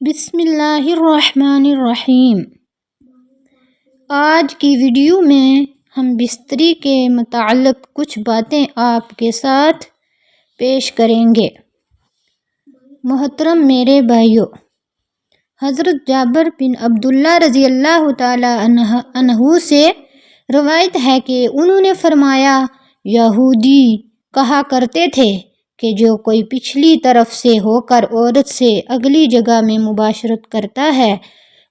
بسم اللہ الرحمن الرحیم۔ آج کی ویڈیو میں ہم بستری کے متعلق کچھ باتیں آپ کے ساتھ پیش کریں گے۔ محترم میرے بھائیو، حضرت جابر بن عبداللہ رضی اللہ تعالی عنہ سے روایت ہے کہ انہوں نے فرمایا، یہودی کہا کرتے تھے کہ جو کوئی پچھلی طرف سے ہو کر عورت سے اگلی جگہ میں مباشرت کرتا ہے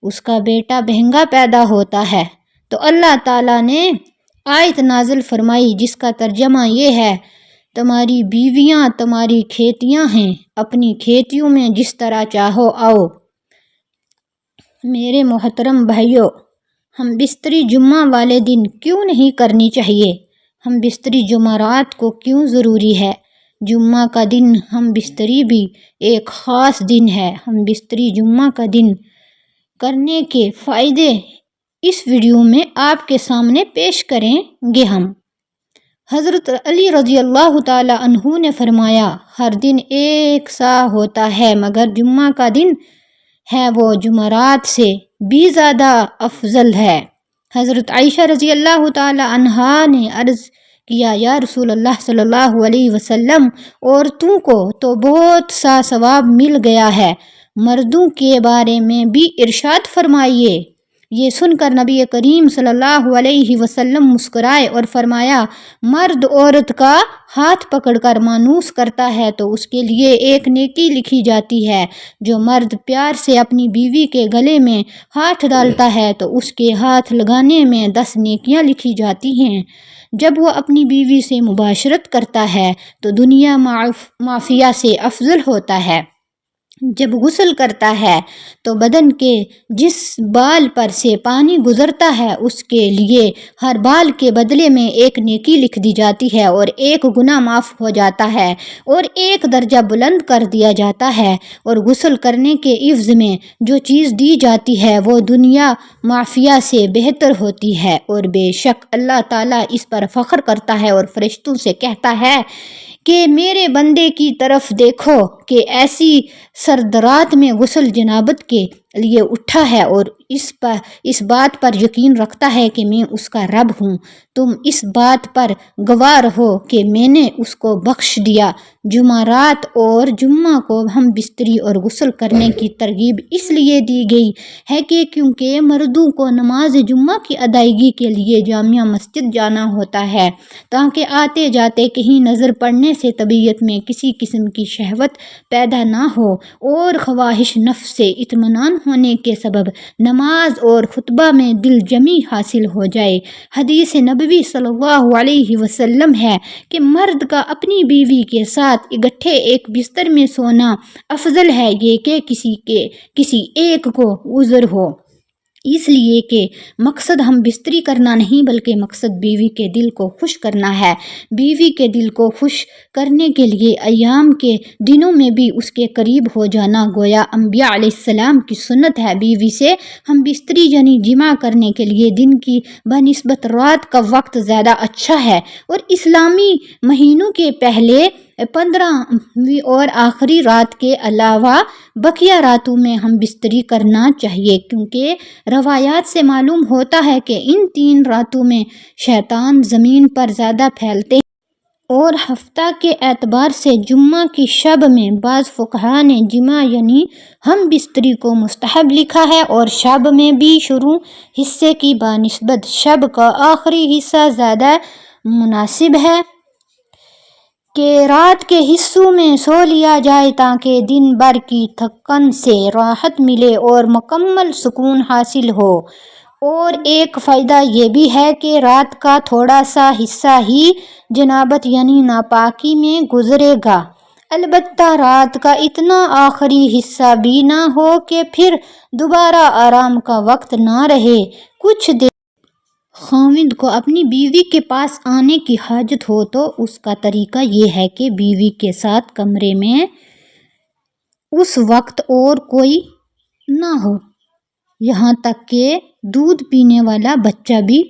اس کا بیٹا بہنگا پیدا ہوتا ہے۔ تو اللہ تعالیٰ نے آیت نازل فرمائی جس کا ترجمہ یہ ہے، تمہاری بیویاں تمہاری کھیتیاں ہیں، اپنی کھیتیوں میں جس طرح چاہو آؤ۔ میرے محترم بھائیو، ہم بستری جمعہ والے دن کیوں نہیں کرنی چاہیے؟ ہم بستری جمعرات کو کیوں ضروری ہے؟ جمعہ کا دن ہم بستری بھی ایک خاص دن ہے۔ ہم بستری جمعہ کا دن کرنے کے فائدے اس ویڈیو میں آپ کے سامنے پیش کریں گے۔ ہم حضرت علی رضی اللہ تعالی عنہ نے فرمایا، ہر دن ایک سا ہوتا ہے مگر جمعہ کا دن ہے وہ جمعرات سے بھی زیادہ افضل ہے۔ حضرت عائشہ رضی اللہ تعالی عنہا نے عرض کیا، یا رسول اللہ صلی اللہ علیہ وسلم، عورتوں کو تو بہت سا ثواب مل گیا ہے، مردوں کے بارے میں بھی ارشاد فرمائیے۔ یہ سن کر نبی کریم صلی اللہ علیہ وسلم مسکرائے اور فرمایا، مرد عورت کا ہاتھ پکڑ کر مانوس کرتا ہے تو اس کے لیے ایک نیکی لکھی جاتی ہے۔ جو مرد پیار سے اپنی بیوی کے گلے میں ہاتھ ڈالتا ہے تو اس کے ہاتھ لگانے میں 10 نیکیاں لکھی جاتی ہیں۔ جب وہ اپنی بیوی سے مباشرت کرتا ہے تو دنیا معافیہ سے افضل ہوتا ہے۔ جب غسل کرتا ہے تو بدن کے جس بال پر سے پانی گزرتا ہے اس کے لیے ہر بال کے بدلے میں ایک نیکی لکھ دی جاتی ہے اور ایک گناہ معاف ہو جاتا ہے اور ایک درجہ بلند کر دیا جاتا ہے۔ اور غسل کرنے کے عوض میں جو چیز دی جاتی ہے وہ دنیا معافیہ سے بہتر ہوتی ہے، اور بے شک اللہ تعالیٰ اس پر فخر کرتا ہے اور فرشتوں سے کہتا ہے کہ میرے بندے کی طرف دیکھو کہ ایسی سرد رات میں غسل جنابت کے لیے اٹھا ہے اور اس بات پر یقین رکھتا ہے کہ میں اس کا رب ہوں۔ تم اس بات پر گواہ رہو کہ میں نے اس کو بخش دیا۔ جمعرات اور جمعہ کو ہم بستری اور غسل کرنے کی ترغیب اس لیے دی گئی ہے کہ کیونکہ مردوں کو نماز جمعہ کی ادائیگی کے لیے جامع مسجد جانا ہوتا ہے تاکہ آتے جاتے کہیں نظر پڑنے سے طبیعت میں کسی قسم کی شہوت پیدا نہ ہو اور خواہش نفس سے اطمینان ہونے کے سبب نماز اور خطبہ میں دل جمی حاصل ہو جائے۔ حدیث نبوی صلی اللہ علیہ وسلم ہے کہ مرد کا اپنی بیوی کے ساتھ اکٹھے ایک بستر میں سونا افضل ہے یہ کہ کسی ایک کو عذر ہو، اس لیے کہ مقصد ہم بستری کرنا نہیں بلکہ مقصد بیوی کے دل کو خوش کرنا ہے۔ بیوی کے دل کو خوش کرنے کے لیے ایام کے دنوں میں بھی اس کے قریب ہو جانا گویا انبیاء علیہ السلام کی سنت ہے۔ بیوی سے ہم بستری یعنی جمع کرنے کے لیے دن کی بنسبت رات کا وقت زیادہ اچھا ہے، اور اسلامی مہینوں کے پہلے 15ویں اور آخری رات کے علاوہ بقیہ راتوں میں ہم بستری کرنا چاہیے، کیونکہ روایات سے معلوم ہوتا ہے کہ ان 3 راتوں میں شیطان زمین پر زیادہ پھیلتے ہیں۔ اور ہفتہ کے اعتبار سے جمعہ کی شب میں بعض فقہا نے جمعہ یعنی ہم بستری کو مستحب لکھا ہے، اور شب میں بھی شروع حصے کی بنسبت شب کا آخری حصہ زیادہ مناسب ہے کہ رات کے حصوں میں سو لیا جائے تاکہ دن بھر کی تھکن سے راحت ملے اور مکمل سکون حاصل ہو۔ اور ایک فائدہ یہ بھی ہے کہ رات کا تھوڑا سا حصہ ہی جنابت یعنی ناپاکی میں گزرے گا، البتہ رات کا اتنا آخری حصہ بھی نہ ہو کہ پھر دوبارہ آرام کا وقت نہ رہے۔ کچھ دیر خاوند کو اپنی بیوی کے پاس آنے کی حاجت ہو تو اس کا طریقہ یہ ہے کہ بیوی کے ساتھ کمرے میں اس وقت اور کوئی نہ ہو، یہاں تک کہ دودھ پینے والا بچہ بھی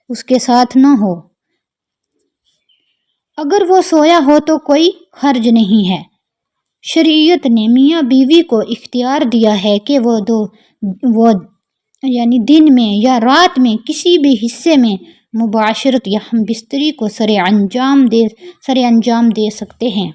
اس کے ساتھ نہ ہو۔ اگر وہ سویا ہو تو کوئی حرج نہیں ہے۔ شریعت نے میاں بیوی کو اختیار دیا ہے کہ وہ یعنی دن میں یا رات میں کسی بھی حصے میں مباشرت یا ہم بستری کو سر انجام دے سکتے ہیں۔